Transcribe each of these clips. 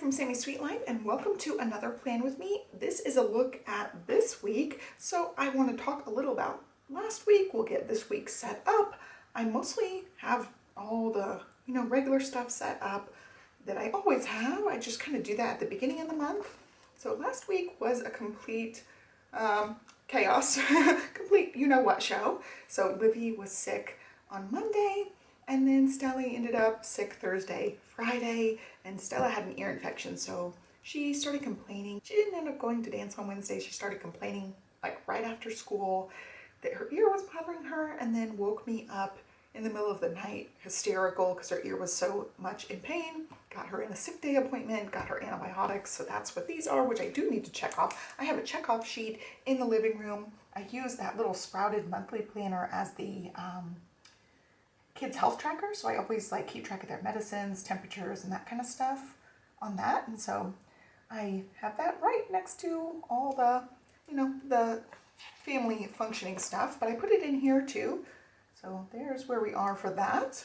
from Sammy Sweet Life, and welcome to another plan with me. This is a look at this week, so I want to talk a little about last week. We'll get this week set up. I mostly have all the regular stuff set up that I always have. I just kind of do that at the beginning of the month. So last week was a complete chaos, complete you-know-what show. So Livy was sick on Monday, and then Stella ended up sick Thursday, Friday, and Stella had an ear infection, so she started complaining. She didn't end up going to dance on Wednesday. She started complaining like right after school that her ear was bothering her, and then woke me up in the middle of the night hysterical because her ear was so much in pain. Got her in a sick day appointment, got her antibiotics, so that's what these are, which I do need to check off. I have a checkoff sheet in the living room. I use that little Sprouted monthly planner as the kids' health tracker, so I always like keep track of their medicines, temperatures, and that kind of stuff on that. And so I have that right next to all the the family functioning stuff, but I put it in here too. So there's where we are for that.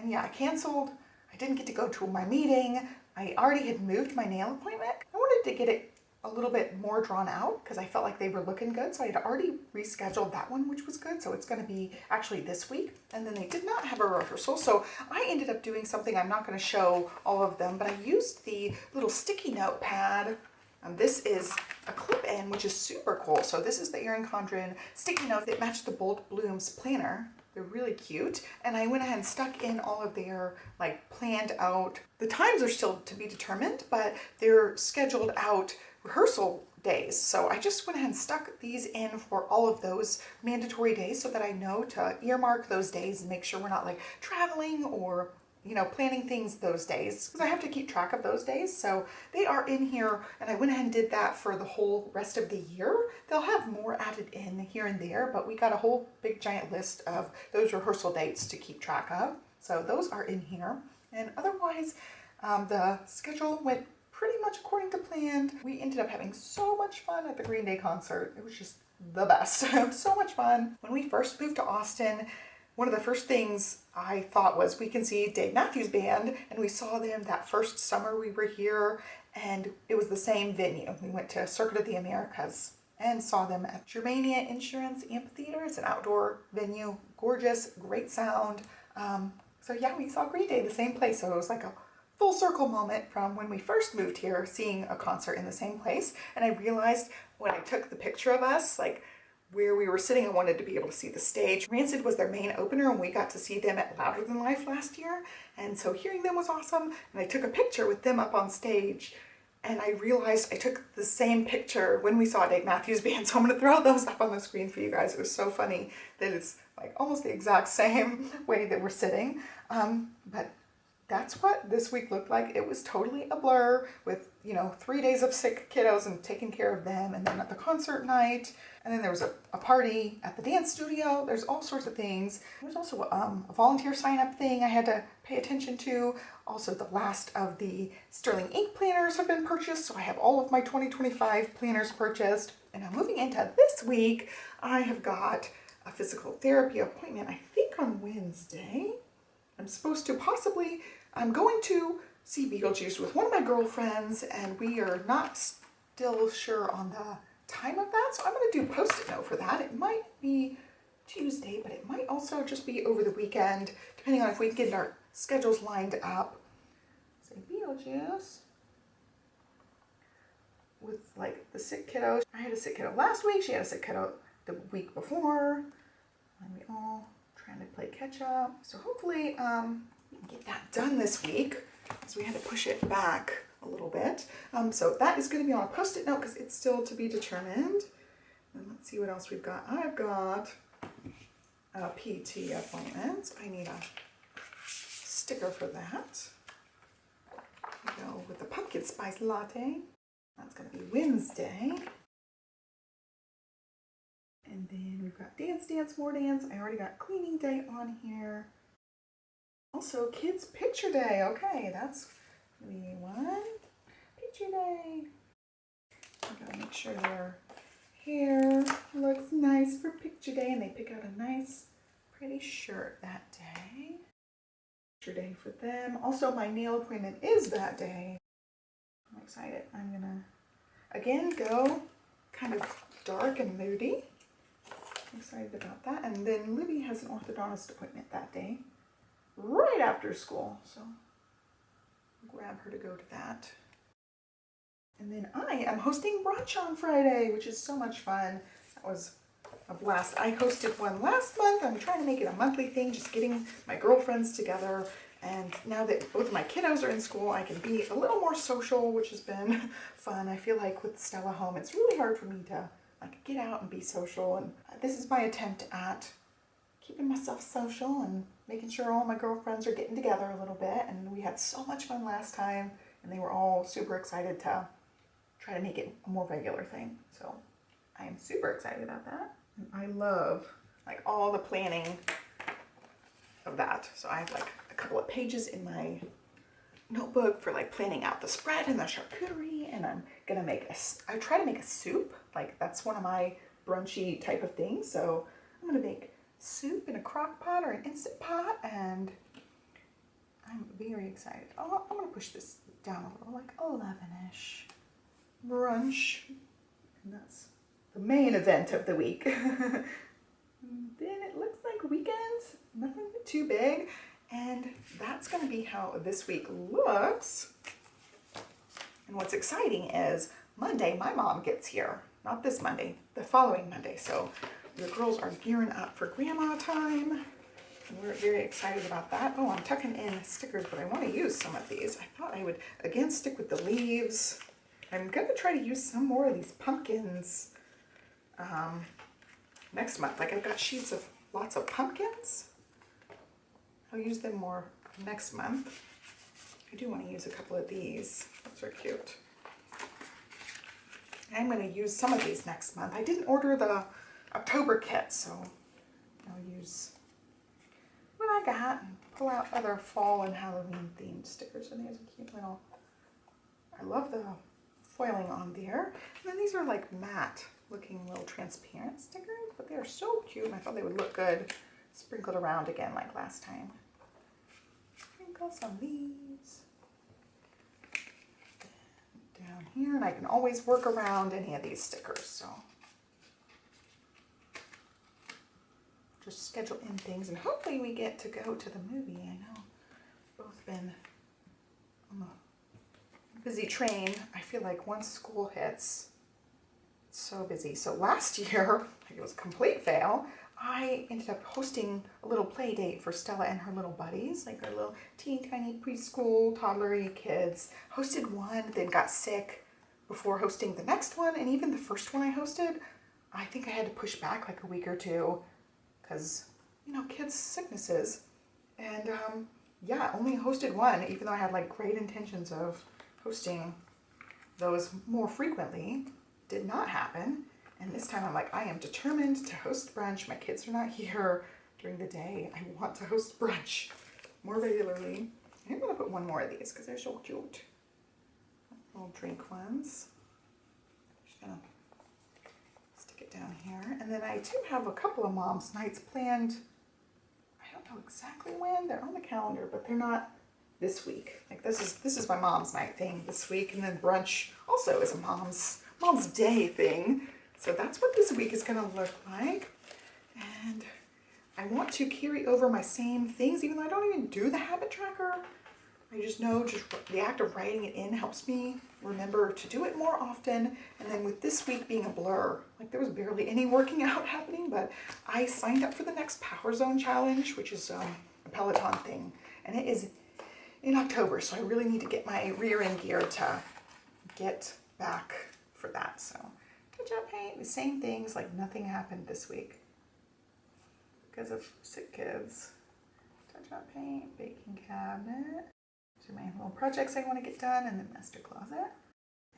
And yeah, I canceled. I didn't get to go to my meeting. I already had moved my nail appointment. I wanted to get it a little bit more drawn out because I felt like they were looking good. So I had already rescheduled that one, which was good. So it's going to be actually this week. And then they did not have a rehearsal. So I ended up doing something. I'm not going to show all of them, but I used the little sticky note pad. This is a clip-in, which is super cool. So this is the Erin Condren sticky note that matched the Bold Blooms planner. They're really cute. And I went ahead and stuck in all of their like planned out. The times are still to be determined, but they're scheduled out rehearsal days. So I just went ahead and stuck these in for all of those mandatory days so that I know to earmark those days and make sure we're not like traveling or planning things those days, because I have to keep track of those days. So they are in here, and I went ahead and did that for the whole rest of the year. They'll have more added in here and there, but we got a whole big giant list of those rehearsal dates to keep track of. So those are in here. And otherwise, the schedule went pretty much according to plan. We ended up having so much fun at the Green Day concert. It was just the best. So much fun. When we first moved to Austin, one of the first things I thought was we can see Dave Matthews Band, and we saw them that first summer we were here, and it was the same venue. We went to Circuit of the Americas and saw them at Germania Insurance Amphitheater. It's an outdoor venue, gorgeous, great sound. So yeah, we saw Green Day the same place, so it was like a full circle moment from when we first moved here, seeing a concert in the same place. And I realized when I took the picture of us, like where we were sitting, I wanted to be able to see the stage. Rancid was their main opener, and we got to see them at Louder Than Life last year. And so hearing them was awesome. And I took a picture with them up on stage, and I realized I took the same picture when we saw Dave Matthews Band. So I'm gonna throw those up on the screen for you guys. It was so funny that it's like almost the exact same way that we're sitting. But that's what this week looked like. It was totally a blur with, 3 days of sick kiddos and taking care of them, and then at the concert night, and then there was a party at the dance studio. There's all sorts of things. There's also a volunteer sign-up thing I had to pay attention to. Also, the last of the Sterling ink planners have been purchased, so I have all of my 2025 planners purchased. And now moving into this week, I have got a physical therapy appointment, I think on Wednesday. I'm supposed to I'm going to see Beetlejuice with one of my girlfriends, and we are not still sure on the time of that. So I'm going to do Post-it note for that. It might be Tuesday, but it might also just be over the weekend, depending on if we can get our schedules lined up. Say Beetlejuice with like the sick kiddo. I had a sick kiddo last week. She had a sick kiddo the week before. And we all trying to play catch up. So hopefully we can get that done this week, because we had to push it back a little bit. So that is going to be on a Post-it note because it's still to be determined. And let's see what else we've got. I've got a PT appointment. I need a sticker for that. We go with the pumpkin spice latte. That's going to be Wednesday. And then we've got Dance More Dance. I already got cleaning day on here. Also, kids picture day. Okay, that's gonna be one. Picture day. I gotta make sure their hair looks nice for picture day, and they pick out a nice, pretty shirt that day. Picture day for them. Also, my nail appointment is that day. I'm excited. I'm gonna, again, go kind of dark and moody. I'm excited about that. And then Libby has an orthodontist appointment that day, right after school. So I'll grab her to go to that. And then I am hosting brunch on Friday, which is so much fun. That was a blast. I hosted one last month. I'm trying to make it a monthly thing, just getting my girlfriends together. And now that both of my kiddos are in school, I can be a little more social, which has been fun. I feel like with Stella home, it's really hard for me to like get out and be social. And this is my attempt at keeping myself social and making sure all my girlfriends are getting together a little bit. And we had so much fun last time, and they were all super excited to try to make it a more regular thing. So I am super excited about that. And I love like all the planning of that. So I have like a couple of pages in my notebook for like planning out the spread and the charcuterie. And I'm gonna make I try to make a soup. Like that's one of my brunchy type of things. So I'm gonna make soup in a crock pot or an Instant Pot, and I'm very excited. Oh, I'm gonna push this down a little, like 11-ish. Brunch, and that's the main event of the week. Then it looks like weekends, nothing too big, and that's going to be how this week looks. And what's exciting is Monday my mom gets here, not this Monday, the following Monday. So the girls are gearing up for grandma time, and we're very excited about that. Oh, I'm tucking in stickers, but I want to use some of these. I thought I would again stick with the leaves. I'm going to try to use some more of these pumpkins next month. Like I've got sheets of lots of pumpkins. I'll use them more next month. I do want to use a couple of these. Those are cute. I'm going to use some of these next month. I didn't order the October kit, so I'll use what I got and pull out other fall and Halloween themed stickers. And there's a cute little, I love the foiling on there. And then these are like matte looking little transparent stickers, but they're so cute, and I thought they would look good sprinkled around again like last time. Sprinkle some leaves down here, and I can always work around any of these stickers, so just schedule in things, and hopefully we get to go to the movie. I know both been on the busy train. I feel like once school hits, it's so busy. So last year, like it was a complete fail. I ended up hosting a little play date for Stella and her little buddies, like her little teeny tiny preschool, toddlery kids. Hosted one, then got sick before hosting the next one. And even the first one I hosted, I think I had to push back like a week or two because, you know, kids' sicknesses. And yeah, only hosted one, even though I had like great intentions of hosting those more frequently. Did not happen. And this time I'm like, I am determined to host brunch. My kids are not here during the day. I want to host brunch more regularly. I'm gonna put one more of these because they're so cute. Little drink ones. Just gonna stick it down here. And then I do have a couple of mom's nights planned. I don't know exactly when. They're on the calendar, but they're not this week. Like this is my mom's night thing this week, and then brunch also is a mom's day thing. So that's what this week is gonna look like. And I want to carry over my same things, even though I don't even do the habit tracker. I just know just the act of writing it in helps me remember to do it more often. And then with this week being a blur, like there was barely any working out happening, but I signed up for the next Power Zone Challenge, which is a Peloton thing. And it is in October, so I really need to get my rear end gear to get back for that. So touch-up paint, the same things, like nothing happened this week because of sick kids. Touch-up paint, baking cabinet. These are my little projects I want to get done, and then master closet.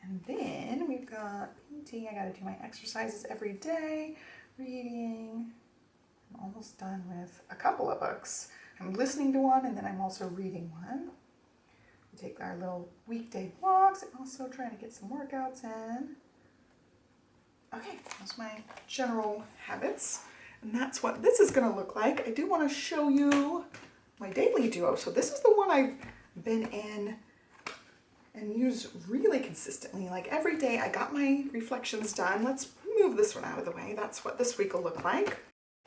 And then we've got painting. I got to do my exercises every day, reading. I'm almost done with a couple of books. I'm listening to one, and then I'm also reading one. We take our little weekday walks, and also trying to get some workouts in. Okay, that's my general habits, and that's what this is going to look like. I do want to show you my daily duo. So this is the one I've been in and use really consistently. Like every day I got my reflections done. Let's move this one out of the way. That's what this week will look like.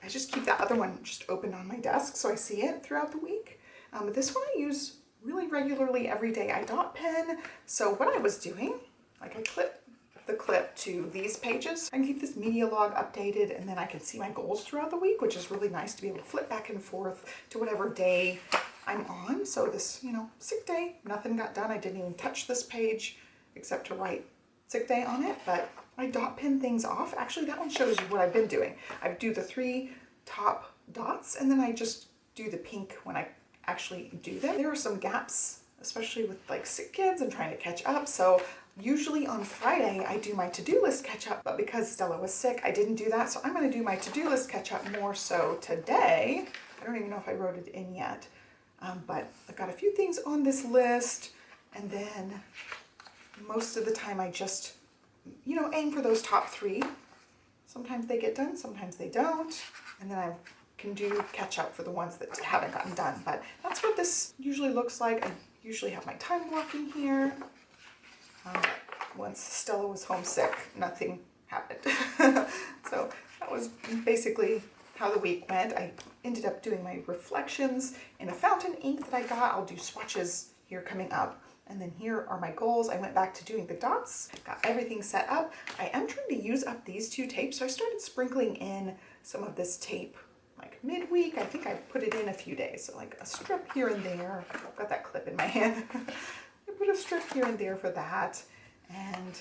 I just keep that other one just open on my desk so I see it throughout the week. But this one I use really regularly every day. I dot pen. So what I was doing, like I clip the clip to these pages. I can keep this media log updated, and then I can see my goals throughout the week, which is really nice to be able to flip back and forth to whatever day I'm on. So this, you know, sick day, nothing got done. I didn't even touch this page except to write sick day on it, but I dot pin things off. Actually, that one shows you what I've been doing. I do the 3 top dots, and then I just do the pink when I actually do them. There are some gaps, especially with like sick kids and trying to catch up. So usually on Friday, I do my to-do list catch up, but because Stella was sick, I didn't do that. So I'm gonna do my to-do list catch up more so today. I don't even know if I wrote it in yet, but I've got a few things on this list, and then most of the time I just, you know, aim for those top 3. Sometimes they get done, sometimes they don't, and then I can do catch up for the ones that haven't gotten done. But that's what this usually looks like. I usually have my time blocking here. Once Stella was homesick, nothing happened. So that was basically how the week went. I ended up doing my reflections in a fountain ink that I got. I'll do swatches here coming up. And then here are my goals. I went back to doing the dots, got everything set up. I am trying to use up these 2 tapes, so I started sprinkling in some of this tape like midweek. I think I put it in a few days, so like a strip here and there. I've got that clip in my hand. I put a strip here and there for that. And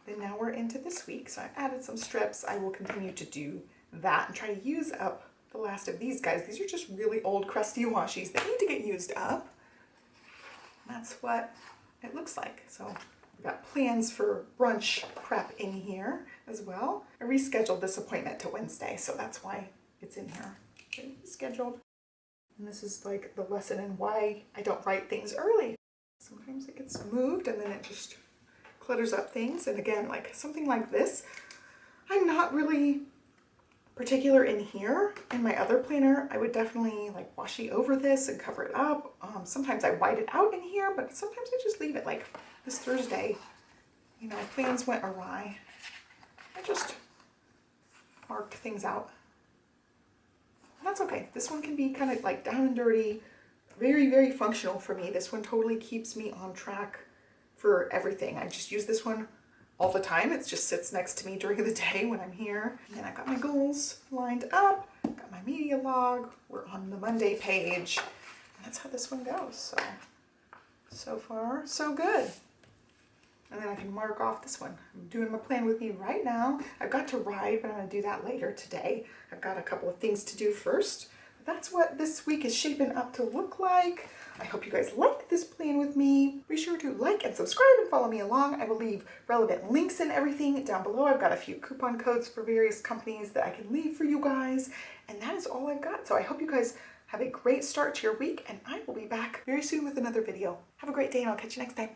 then now we're into this week, so I added some strips. I will continue to do that and try to use up the last of these guys. These are just really old crusty washies that need to get used up. That's what it looks like. So we've got plans for brunch prep in here as well. I rescheduled this appointment to Wednesday, so that's why it's in here. Okay, scheduled. And this is like the lesson in why I don't write things early. Sometimes it gets moved and then it just clutters up things. And again, like something like this, I'm not really particular in here. In my other planner, I would definitely like washi over this and cover it up. Sometimes I white it out in here, but sometimes I just leave it. Like this Thursday, you know, plans went awry. I just marked things out. And that's okay. This one can be kind of like down and dirty, very, very functional for me. This one totally keeps me on track for everything. I just use this one all the time. It just sits next to me during the day when I'm here. And then I got my goals lined up, got my media log. We're on the Monday page. And that's how this one goes. So far, so good. And then I can mark off this one. I'm doing my plan with me right now. I've got to ride, but I'm gonna do that later today. I've got a couple of things to do first. That's what this week is shaping up to look like. I hope you guys liked this plan with me. Be sure to like and subscribe and follow me along. I will leave relevant links and everything down below. I've got a few coupon codes for various companies that I can leave for you guys. And that is all I've got. So I hope you guys have a great start to your week, and I will be back very soon with another video. Have a great day, and I'll catch you next time.